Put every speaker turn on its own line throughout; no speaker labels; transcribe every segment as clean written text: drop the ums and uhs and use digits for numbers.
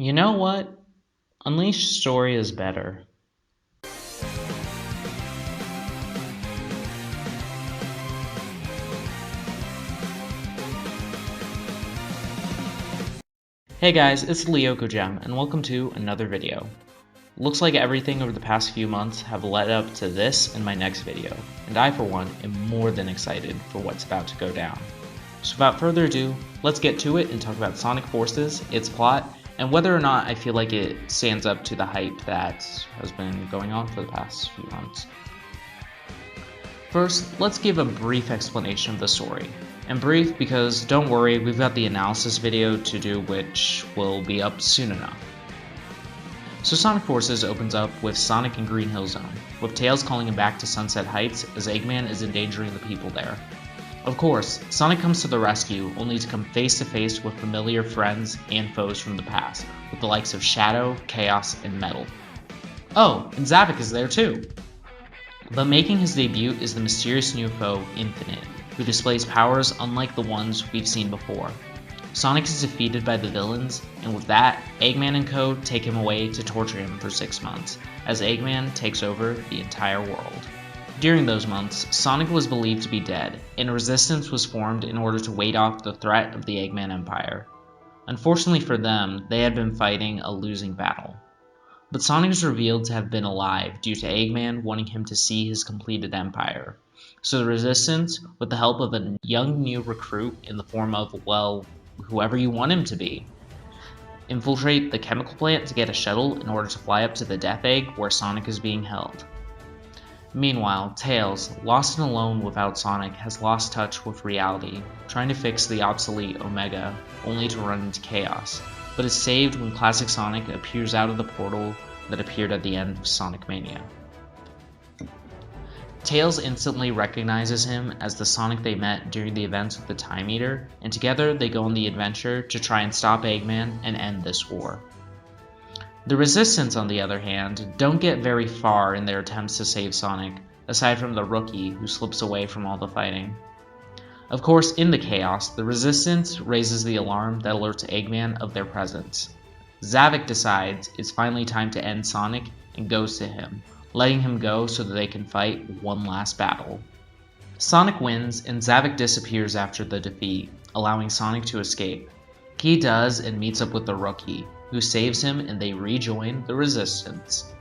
You know what? Unleashed story is better. Hey guys, it's Lyoko Gem, and welcome to another video. Looks like everything over the past few months have led up to this and my next video, and I for one am more than excited for what's about to go down. So without further ado, let's get to it and talk about Sonic Forces, its plot, and whether or not I feel like it stands up to the hype that has been going on for the past few months. First, let's give a brief explanation of the story. And brief because, don't worry, we've got the analysis video to do which will be up soon enough. So Sonic Forces opens up with Sonic in Green Hill Zone, with Tails calling him back to Sunset Heights as Eggman is endangering the people there. Of course, Sonic comes to the rescue only to come face to face with familiar friends and foes from the past, with the likes of Shadow, Chaos, and Metal. Oh, and Zavok is there too! But making his debut is the mysterious new foe, Infinite, who displays powers unlike the ones we've seen before. Sonic is defeated by the villains, and with that, Eggman and co. take him away to torture him for 6 months, as Eggman takes over the entire world. During those months, Sonic was believed to be dead, and a resistance was formed in order to ward off the threat of the Eggman Empire. Unfortunately for them, they had been fighting a losing battle. But Sonic is revealed to have been alive due to Eggman wanting him to see his completed empire. So the Resistance, with the help of a young new recruit in the form of, well, whoever you want him to be, infiltrate the chemical plant to get a shuttle in order to fly up to the Death Egg where Sonic is being held. Meanwhile, Tails, lost and alone without Sonic, has lost touch with reality, trying to fix the obsolete Omega, only to run into chaos, but is saved when Classic Sonic appears out of the portal that appeared at the end of Sonic Mania. Tails instantly recognizes him as the Sonic they met during the events of the Time Eater, and together they go on the adventure to try and stop Eggman and end this war. The Resistance, on the other hand, don't get very far in their attempts to save Sonic, aside from the Rookie who slips away from all the fighting. Of course, in the chaos, the Resistance raises the alarm that alerts Eggman of their presence. Zavok decides it's finally time to end Sonic and goes to him, letting him go so that they can fight one last battle. Sonic wins and Zavok disappears after the defeat, allowing Sonic to escape. He does and meets up with the Rookie, who saves him and they rejoin the Resistance.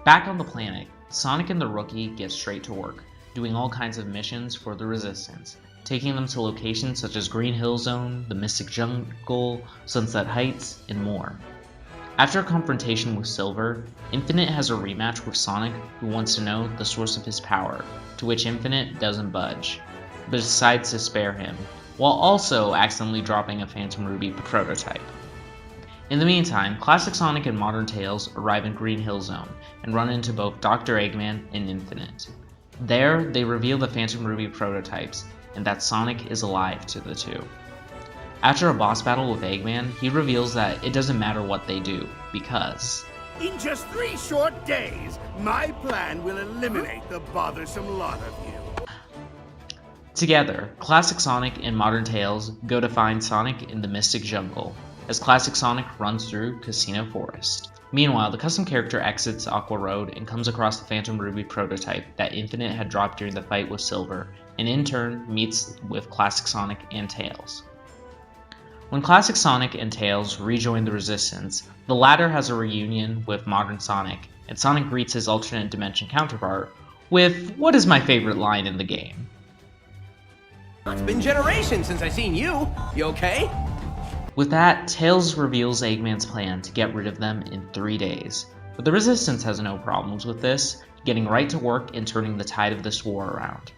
Back on the planet, Sonic and the Rookie get straight to work, doing all kinds of missions for the Resistance, taking them to locations such as Green Hill Zone, the Mystic Jungle, Sunset Heights, and more. After a confrontation with Silver, Infinite has a rematch with Sonic, who wants to know the source of his power, to which Infinite doesn't budge, but decides to spare him, while also accidentally dropping a Phantom Ruby prototype. In the meantime, Classic Sonic and Modern Tails arrive in Green Hill Zone and run into both Dr. Eggman and Infinite. There, they reveal the Phantom Ruby prototypes, and that Sonic is alive to the two. After a boss battle with Eggman, he reveals that it doesn't matter what they do, because
in just 3 short days, my plan will eliminate the bothersome lot of you.
Together, Classic Sonic and Modern Tails go to find Sonic in the Mystic Jungle, as Classic Sonic runs through Casino Forest. Meanwhile, the custom character exits Aqua Road and comes across the Phantom Ruby prototype that Infinite had dropped during the fight with Silver, and in turn meets with Classic Sonic and Tails. When Classic Sonic and Tails rejoin the Resistance, the latter has a reunion with Modern Sonic, and Sonic greets his alternate dimension counterpart with what is my favorite line in the game.
It's been generations since I've seen you. You okay?
With that, Tails reveals Eggman's plan to get rid of them in 3 days, but the Resistance has no problems with this, getting right to work and turning the tide of this war around.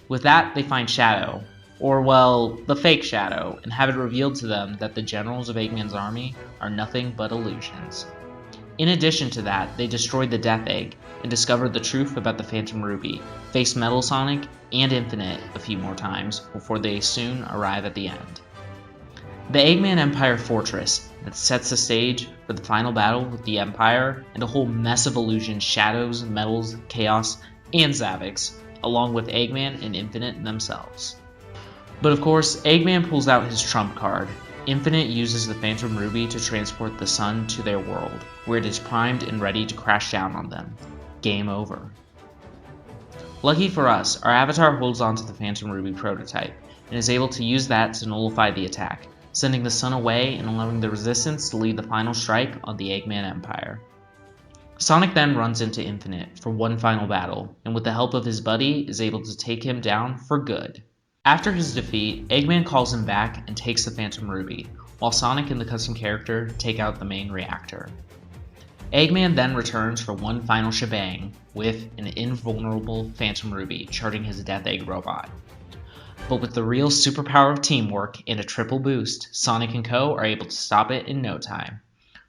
With that, they find Shadow, or well, the fake Shadow, and have it revealed to them that the generals of Eggman's army are nothing but illusions. In addition to that, they destroy the Death Egg and discover the truth about the Phantom Ruby, face Metal Sonic and Infinite a few more times before they soon arrive at the end. The Eggman Empire Fortress that sets the stage for the final battle with the Empire and a whole mess of illusions, Shadows, Metals, Chaos, and Zavoks, along with Eggman and Infinite themselves. But of course, Eggman pulls out his trump card, Infinite uses the Phantom Ruby to transport the sun to their world, where it is primed and ready to crash down on them. Game over. Lucky for us, our avatar holds onto the Phantom Ruby prototype, and is able to use that to nullify the attack, sending the sun away and allowing the Resistance to lead the final strike on the Eggman Empire. Sonic then runs into Infinite for one final battle, and with the help of his buddy, is able to take him down for good. After his defeat, Eggman calls him back and takes the Phantom Ruby, while Sonic and the custom character take out the main reactor. Eggman then returns for one final shebang, with an invulnerable Phantom Ruby charging his Death Egg robot. But with the real superpower of teamwork and a triple boost, Sonic and Co. are able to stop it in no time.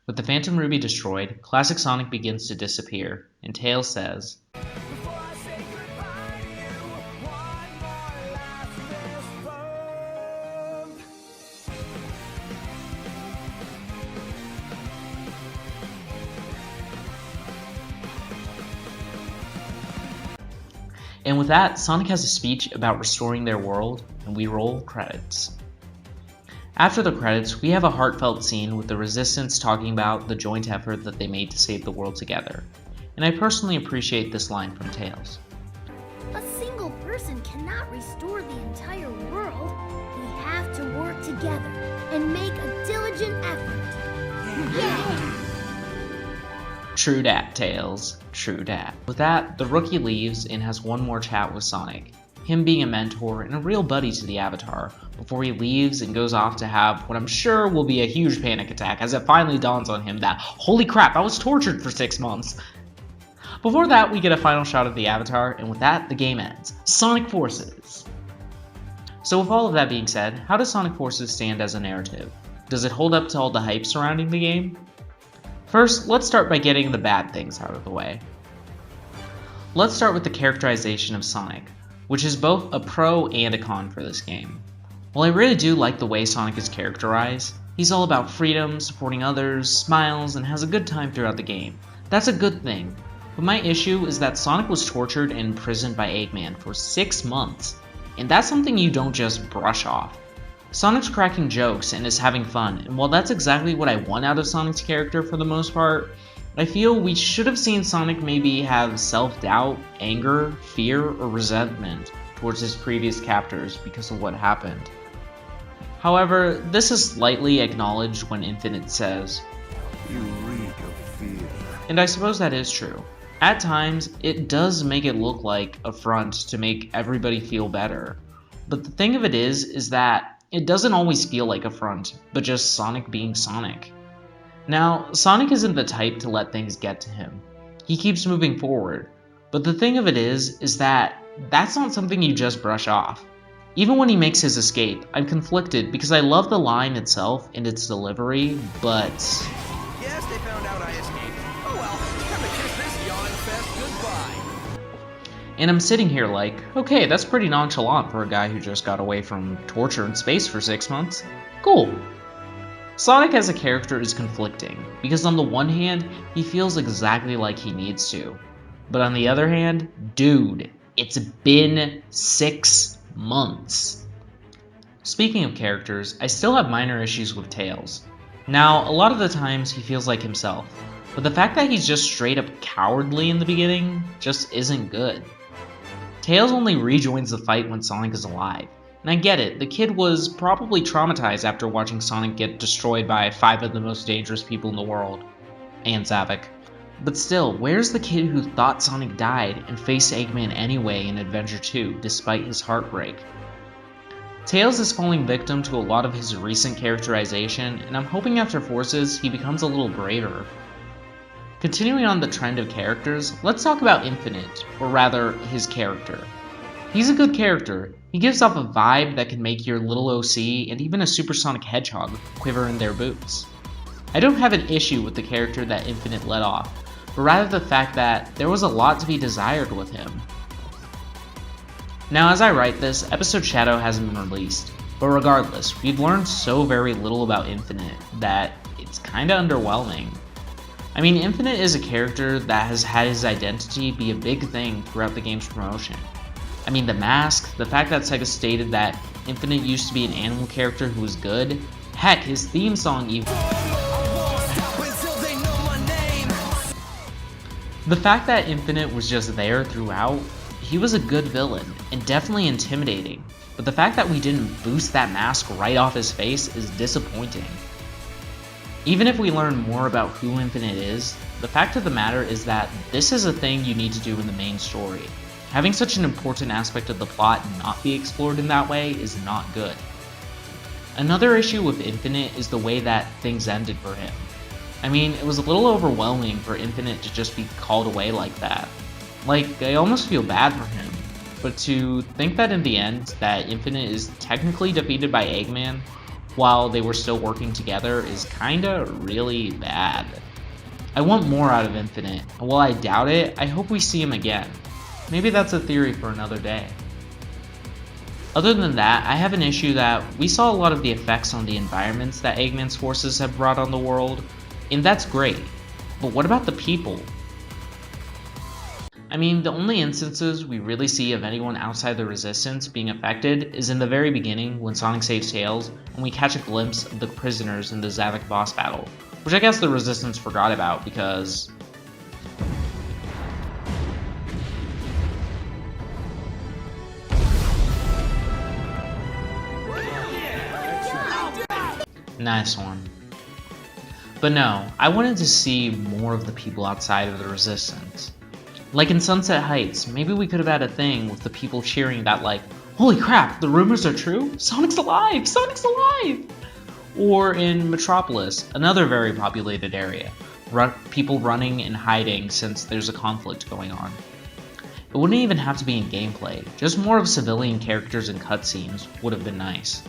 With the Phantom Ruby destroyed, classic Sonic begins to disappear, and Tails says, and with that, Sonic has a speech about restoring their world, and we roll credits. After the credits, we have a heartfelt scene with the Resistance talking about the joint effort that they made to save the world together, and I personally appreciate this line from Tails.
A single person cannot restore the entire world. We have to work together and make a diligent effort. Yeah!
True dat, Tails. True dat. With that, the rookie leaves and has one more chat with Sonic, him being a mentor and a real buddy to the Avatar, before he leaves and goes off to have what I'm sure will be a huge panic attack as it finally dawns on him that, holy crap, I was tortured for 6 months. Before that, we get a final shot of the Avatar, and with that, the game ends. Sonic Forces! So with all of that being said, how does Sonic Forces stand as a narrative? Does it hold up to all the hype surrounding the game? First, let's start by getting the bad things out of the way. Let's start with the characterization of Sonic, which is both a pro and a con for this game. While I really do like the way Sonic is characterized, he's all about freedom, supporting others, smiles, and has a good time throughout the game. That's a good thing, but my issue is that Sonic was tortured and imprisoned by Eggman for 6 months, and that's something you don't just brush off. Sonic's cracking jokes and is having fun, and while that's exactly what I want out of Sonic's character for the most part, I feel we should have seen Sonic maybe have self-doubt, anger, fear, or resentment towards his previous captors because of what happened. However, this is slightly acknowledged when Infinite says,
"You reek of fear."
And I suppose that is true. At times, it does make it look like a front to make everybody feel better. But the thing of it is that it doesn't always feel like a front, but just Sonic being Sonic. Now, Sonic isn't the type to let things get to him. He keeps moving forward, but the thing of it is that that's not something you just brush off. Even when he makes his escape, I'm conflicted because I love the line itself and its delivery, but...
Yes, they found out I escaped. Oh well, time to kiss this yawn fest goodbye.
And I'm sitting here like, okay, that's pretty nonchalant for a guy who just got away from torture in space for 6 months. Cool. Sonic as a character is conflicting, because on the one hand, he feels exactly like he needs to. But on the other hand, dude, it's been 6 months. Speaking of characters, I still have minor issues with Tails. Now, a lot of the times he feels like himself, but the fact that he's just straight up cowardly in the beginning just isn't good. Tails only rejoins the fight when Sonic is alive. And I get it, the kid was probably traumatized after watching Sonic get destroyed by 5 of the most dangerous people in the world. And Zavik. But still, where's the kid who thought Sonic died and faced Eggman anyway in Adventure 2, despite his heartbreak? Tails is falling victim to a lot of his recent characterization, and I'm hoping after Forces he becomes a little braver. Continuing on the trend of characters, let's talk about Infinite, or rather, his character. He's a good character. He gives off a vibe that can make your little OC and even a supersonic hedgehog quiver in their boots. I don't have an issue with the character that Infinite let off, but rather the fact that there was a lot to be desired with him. Now as I write this, Episode Shadow hasn't been released, but regardless, we've learned so very little about Infinite that it's kinda underwhelming. I mean, Infinite is a character that has had his identity be a big thing throughout the game's promotion. I mean, the mask, the fact that Sega stated that Infinite used to be an animal character who was good, Heck, his theme song even. The fact that Infinite was just there throughout, he was a good villain, and definitely intimidating, but the fact that we didn't boost that mask right off his face is disappointing. Even if we learn more about who Infinite is, the fact of the matter is that this is a thing you need to do in the main story. Having such an important aspect of the plot not be explored in that way is not good. Another issue with Infinite is the way that things ended for him. I mean, it was a little overwhelming for Infinite to just be called away like that. Like, I almost feel bad for him. But to think that in the end, that Infinite is technically defeated by Eggman, while they were still working together, is kinda really bad. I want more out of Infinite, and while I doubt it, I hope we see him again. Maybe that's a theory for another day. Other than that, I have an issue that we saw a lot of the effects on the environments that Eggman's forces have brought on the world, and that's great. But what about the people? I mean, the only instances we really see of anyone outside the Resistance being affected is in the very beginning when Sonic saves Tails, and we catch a glimpse of the prisoners in the Zavok boss battle, which I guess the Resistance forgot about because... Nice one. But no, I wanted to see more of the people outside of the Resistance. Like in Sunset Heights, maybe we could have had a thing with the people cheering that like, holy crap, the rumors are true? Sonic's alive! Sonic's alive! Or in Metropolis, another very populated area, people running and hiding since there's a conflict going on. It wouldn't even have to be in gameplay, just more of civilian characters and cutscenes would have been nice.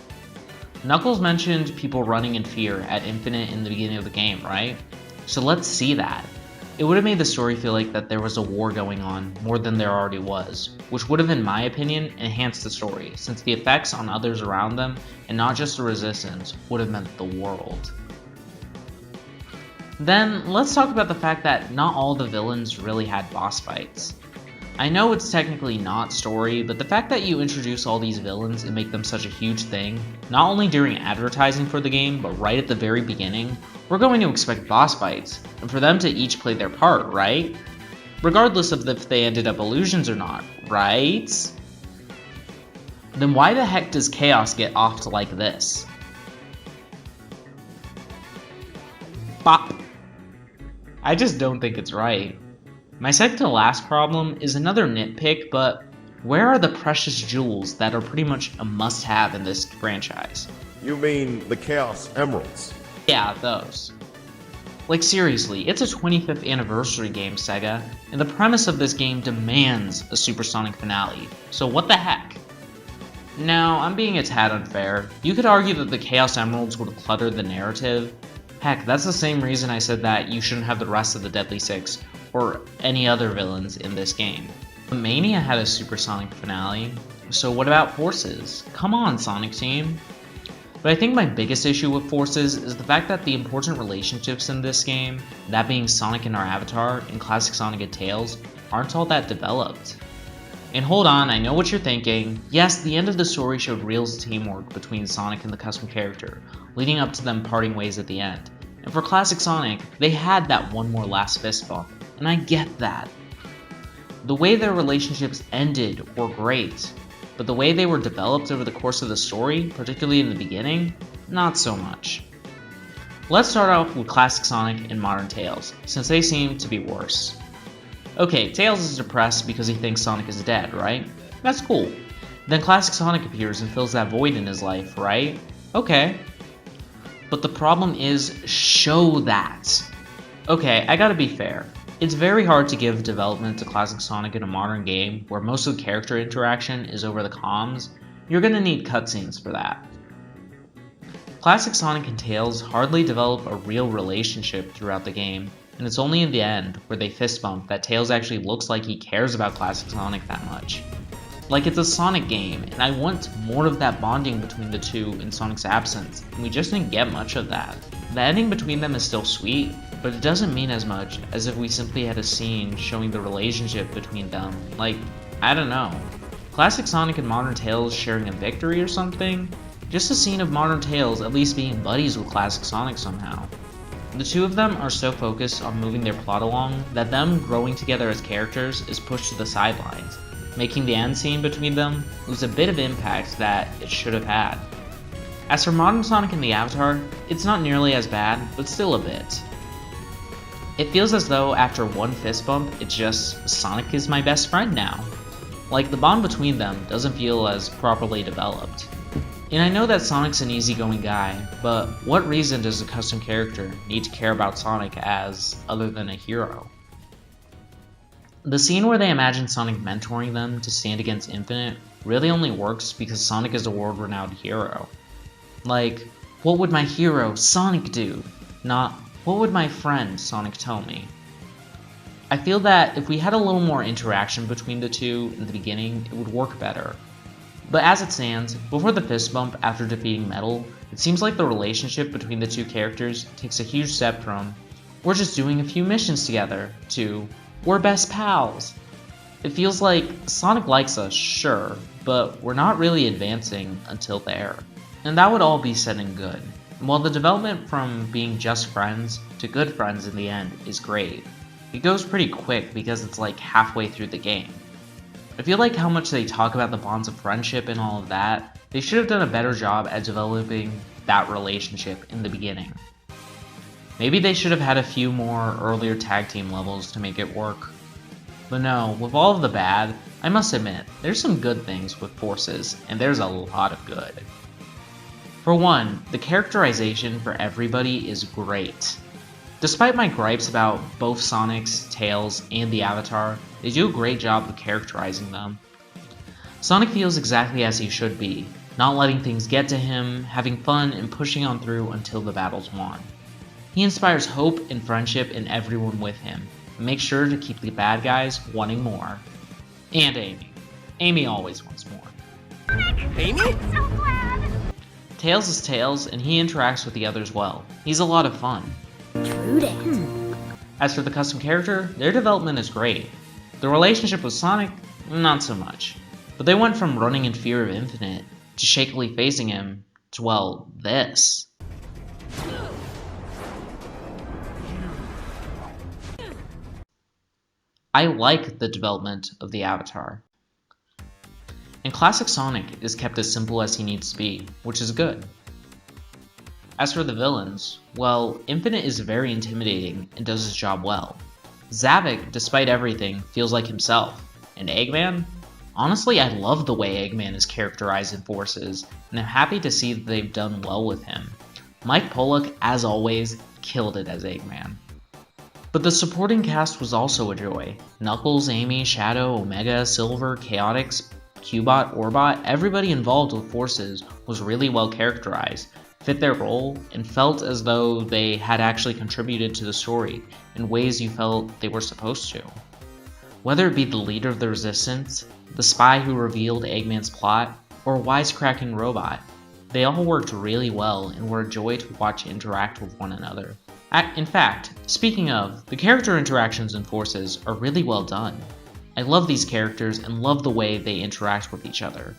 Knuckles mentioned people running in fear at Infinite in the beginning of the game, right? So let's see that. It would have made the story feel like that there was a war going on more than there already was, which would have, in my opinion, enhanced the story, since the effects on others around them, and not just the Resistance, would have meant the world. Then, let's talk about the fact that not all the villains really had boss fights. I know it's technically not story, but the fact that you introduce all these villains and make them such a huge thing, not only during advertising for the game, but right at the very beginning, we're going to expect boss fights, and for them to each play their part, right? Regardless of if they ended up illusions or not, right? Then why the heck does Chaos get offed like this? Bop! I just don't think it's right. My second to last problem is another nitpick, but where are the precious jewels that are pretty much a must-have in this franchise?
You mean the Chaos Emeralds?
Yeah, those. Like seriously, it's a 25th anniversary game, Sega, and the premise of this game demands a supersonic finale, so what the heck? Now, I'm being a tad unfair. You could argue that the Chaos Emeralds would clutter the narrative. Heck, that's the same reason I said that you shouldn't have the rest of the Deadly Six, or any other villains in this game. Mania had a supersonic finale, so what about Forces? Come on, Sonic Team! But I think my biggest issue with Forces is the fact that the important relationships in this game, that being Sonic and our Avatar, and Classic Sonic and Tails, aren't all that developed. And hold on, I know what you're thinking. Yes, the end of the story showed real teamwork between Sonic and the custom character, leading up to them parting ways at the end. And for Classic Sonic, they had that one more last fist bump, and I get that. The way their relationships ended were great, but the way they were developed over the course of the story, particularly in the beginning, not so much. Let's start off with Classic Sonic and Modern Tails, since they seem to be worse. Okay, Tails is depressed because he thinks Sonic is dead, right? That's cool. Then Classic Sonic appears and fills that void in his life, right? Okay. But the problem is, show that. Okay, I gotta be fair. It's very hard to give development to Classic Sonic in a modern game where most of the character interaction is over the comms. You're gonna need cutscenes for that. Classic Sonic and Tails hardly develop a real relationship throughout the game, and it's only in the end, where they fist bump, that Tails actually looks like he cares about Classic Sonic that much. Like, it's a Sonic game, and I want more of that bonding between the two in Sonic's absence, and we just didn't get much of that. The ending between them is still sweet, but it doesn't mean as much as if we simply had a scene showing the relationship between them. Like, I don't know. Classic Sonic and Modern Tails sharing a victory or something? Just a scene of modern Tails at least being buddies with classic Sonic somehow. The two of them are so focused on moving their plot along that them growing together as characters is pushed to the sidelines, making the end scene between them lose a bit of impact that it should have had. As for modern Sonic and the Avatar, it's not nearly as bad, but still a bit. It feels as though after one fist bump, it's just Sonic is my best friend now. Like the bond between them doesn't feel as properly developed. And I know that Sonic's an easygoing guy, but what reason does a custom character need to care about Sonic as other than a hero? The scene where they imagine Sonic mentoring them to stand against Infinite really only works because Sonic is a world-renowned hero. Like, what would my hero, Sonic, do? Not, what would my friend, Sonic, tell me? I feel that if we had a little more interaction between the two in the beginning, it would work better. But as it stands, before the fist bump after defeating Metal, it seems like the relationship between the two characters takes a huge step from, we're just doing a few missions together, to, we're best pals. It feels like Sonic likes us, sure, but we're not really advancing until there. And that would all be said and good. And while the development from being just friends to good friends in the end is great, it goes pretty quick because it's like halfway through the game. I feel like how much they talk about the bonds of friendship and all of that, they should have done a better job at developing that relationship in the beginning. Maybe they should have had a few more earlier tag team levels to make it work. But no, with all of the bad, I must admit, there's some good things with Forces, and there's a lot of good. For one, the characterization for everybody is great. Despite my gripes about both Sonic's, Tails, and the Avatar, they do a great job of characterizing them. Sonic feels exactly as he should be, not letting things get to him, having fun, and pushing on through until the battle's won. He inspires hope and friendship in everyone with him, and makes sure to keep the bad guys wanting more. And Amy. Amy always wants more.
Amy?
Tails is Tails, and he interacts with the others well. He's a lot of fun.
True that.
As for the custom character, their development is great. The relationship with Sonic, not so much. But they went from running in fear of Infinite, to shakily facing him, to, well, this. I like the development of the Avatar. And classic Sonic is kept as simple as he needs to be, which is good. As for the villains, well, Infinite is very intimidating and does his job well. Zavik, despite everything, feels like himself. And Eggman? Honestly, I love the way Eggman is characterized in Forces, and I'm happy to see that they've done well with him. Mike Pollock, as always, killed it as Eggman. But the supporting cast was also a joy. Knuckles, Amy, Shadow, Omega, Silver, Chaotix, Cubot, Orbot, everybody involved with Forces was really well characterized, fit their role, and felt as though they had actually contributed to the story in ways you felt they were supposed to. Whether it be the leader of the Resistance, the spy who revealed Eggman's plot, or a wisecracking robot, they all worked really well and were a joy to watch interact with one another. In fact, speaking of, the character interactions in Forces are really well done. I love these characters and love the way they interact with each other,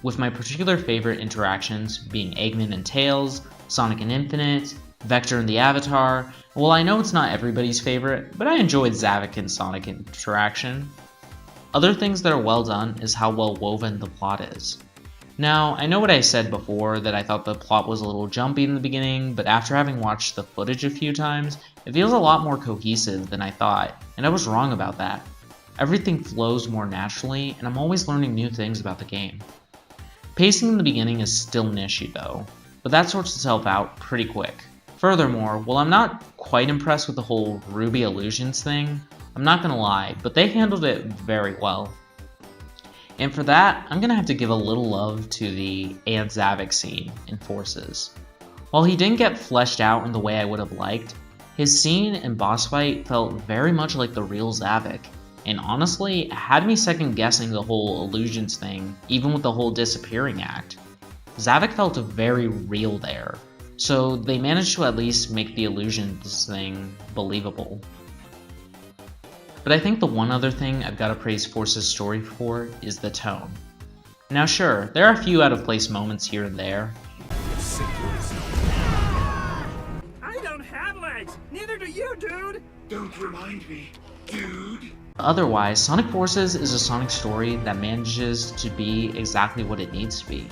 with my particular favorite interactions being Eggman and Tails, Sonic and Infinite, Vector and the Avatar. Well, I know it's not everybody's favorite, but I enjoyed Zavik and Sonic interaction. Other things that are well done is how well woven the plot is. Now, I know what I said before, that I thought the plot was a little jumpy in the beginning, but after having watched the footage a few times, it feels a lot more cohesive than I thought, and I was wrong about that. Everything flows more naturally, and I'm always learning new things about the game. Pacing in the beginning is still an issue though, but that sorts itself out pretty quick. Furthermore, while I'm not quite impressed with the whole Ruby Illusions thing, I'm not gonna lie, but they handled it very well. And for that, I'm gonna have to give a little love to the and Zavik scene in Forces. While he didn't get fleshed out in the way I would have liked, his scene and boss fight felt very much like the real Zavik, and honestly, it had me second guessing the whole illusions thing, even with the whole disappearing act. Zavik felt very real there, so they managed to at least make the illusions thing believable. But I think the one other thing I've got to praise Force's story for is the tone. Now sure, there are a few out of place moments here and there,
you, dude!
Don't remind me, dude.
Otherwise, Sonic Forces is a Sonic story that manages to be exactly what it needs to be.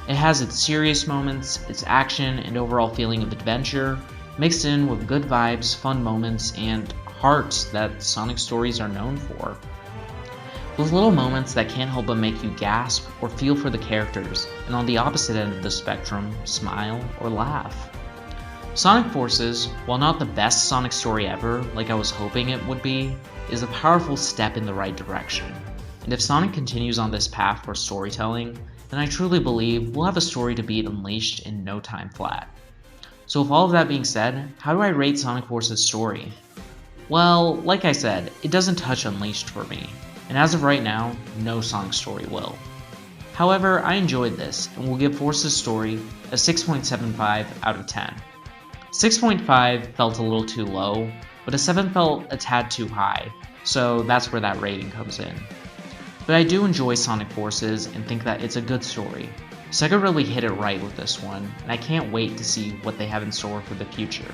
It has its serious moments, its action and overall feeling of adventure, mixed in with good vibes, fun moments, and hearts that Sonic stories are known for. With little moments that can't help but make you gasp or feel for the characters, and on the opposite end of the spectrum, smile or laugh. Sonic Forces, while not the best Sonic story ever, like I was hoping it would be, is a powerful step in the right direction. And if Sonic continues on this path for storytelling, then I truly believe we'll have a story to beat Unleashed in no time flat. So with all of that being said, how do I rate Sonic Forces' story? Well, like I said, it doesn't touch Unleashed for me, and as of right now, no Sonic story will. However, I enjoyed this, and will give Forces' story a 6.75 out of 10. 6.5 felt a little too low, but a 7 felt a tad too high, so that's where that rating comes in. But I do enjoy Sonic Forces and think that it's a good story. Sega really hit it right with this one, and I can't wait to see what they have in store for the future.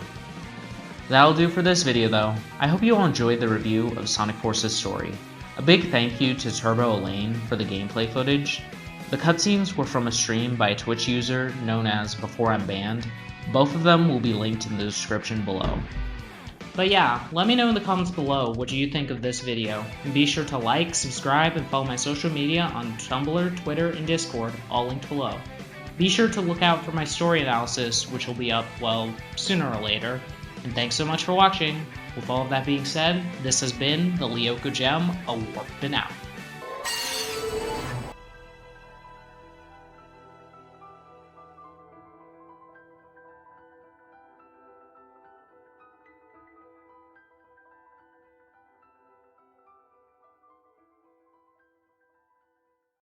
That'll do for this video though. I hope you all enjoyed the review of Sonic Forces' story. A big thank you to Turbo Elaine for the gameplay footage. The cutscenes were from a stream by a Twitch user known as Before I'm Banned. Both of them will be linked in the description below. But yeah, let me know in the comments below what you think of this video, and be sure to like, subscribe, and follow my social media on Tumblr, Twitter, and Discord, all linked below. Be sure to look out for my story analysis, which will be up, well, sooner or later. And thanks so much for watching. With all of that being said, this has been the Lyoko Gem, a Warpin' out.